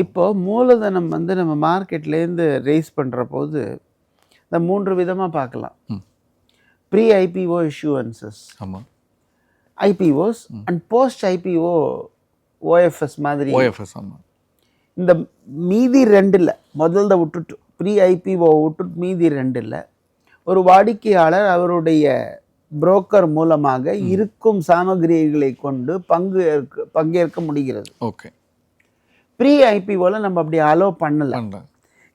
இப்போ மூலதனம் வந்து நம்ம மார்க்கெட்லேருந்து ரேஸ் பண்ணுற போது இந்த 3 விதமாக பார்க்கலாம். ப்ரீ ஐபிஓ இஷ்யூவன்சஸ், ஆமாம், IPOs and post IPO OFS மாதிரி. ஓஎஃப்எஸ் ஆமாம். இந்த மீதி ரெண்டில் முதல்ல விட்டுட்டு ப்ரீ ஐபிஓ விட்டுட்டு மீதி ரெண்டில் ஒரு வாடிக்கையாளர் அவருடைய புரோக்கர் மூலமாக இருக்கும் சாமகிரிகளை கொண்டு பங்கேற்க முடிகிறது. ஓகே. ப்ரீ ஐபிஓவில் நம்ம அப்படி அலோவ் பண்ணலை.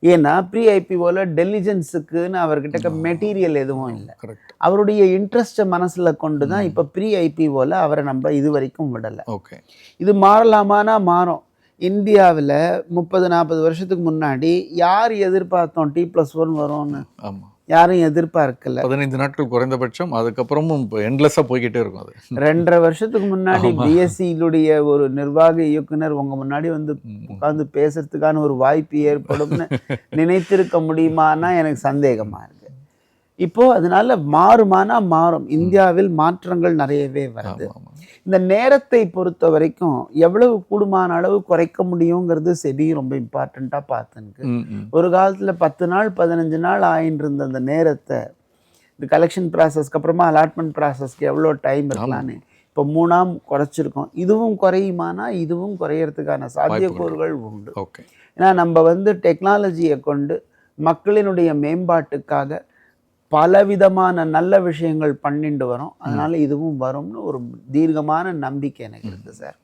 ஏன்னா ப்ரீ ஐபிஓவில் டெலிஜென்ஸுக்குன்னு அவர்கிட்ட மெட்டீரியல் எதுவும் இல்லை. அவருடைய இன்ட்ரெஸ்ட்டை மனசில் கொண்டு தான் இப்போ ப்ரீ ஐபிஓவில் அவரை நம்ம இது வரைக்கும் விடலை. ஓகே. இது மாறலாமானா மாறும். இந்தியாவில் 30-40 வருஷத்துக்கு முன்னாடி யார் எதிர்பார்த்தோம் T+1 வரும்னு? ஆமாம், யாரும் எதிர்பார்க்கல. 15 நாட்கள் குறைந்தபட்சம், அதுக்கப்புறமும் எண்ட்லெஸ்ஸாக போய்கிட்டே இருக்கும். அது 2.5 வருஷத்துக்கு முன்னாடி பிஎஸ்சியிலுடைய ஒரு நிர்வாக இயக்குனர் உங்க முன்னாடி வந்து உட்கார்ந்து பேசுறதுக்கான ஒரு வாய்ப்பு ஏற்படும்னு நினைத்திருக்க முடியுமானா எனக்கு சந்தேகமா இருக்கு. இப்போ அதனால மாறுமானா மாறும். இந்தியாவில் மாற்றங்கள் நிறையவே வருது. இந்த நேரத்தை பொறுத்த வரைக்கும் எவ்வளவு கூடுமான அளவு குறைக்க முடியுங்கிறது செபி ரொம்ப இம்பார்ட்டண்ட்டாக பார்த்துருக்கு. ஒரு காலத்தில் 10 நாள் 15 நாள் ஆயின்னு இருந்த அந்த நேரத்தை இந்த கலெக்ஷன் ப்ராசஸ்க்கு அப்புறமா அலாட்மெண்ட் ப்ராசஸ்க்கு எவ்வளோ டைம் இருக்கலான்னு இப்போ 3 குறைச்சிருக்கோம். இதுவும் குறையுமானா இதுவும் குறையறதுக்கான சாத்தியக்கூறுகள் உண்டு. ஓகே. ஏன்னா நம்ம வந்து டெக்னாலஜியை கொண்டு மக்களினுடைய மேம்பாட்டுக்காக பலவிதமான நல்ல விஷயங்கள் பண்ணிட்டு வரோம். அதனால இதுவும் வரும்னு ஒரு தீர்க்கமான நம்பிக்கை எனக்கு இருக்குது சார்.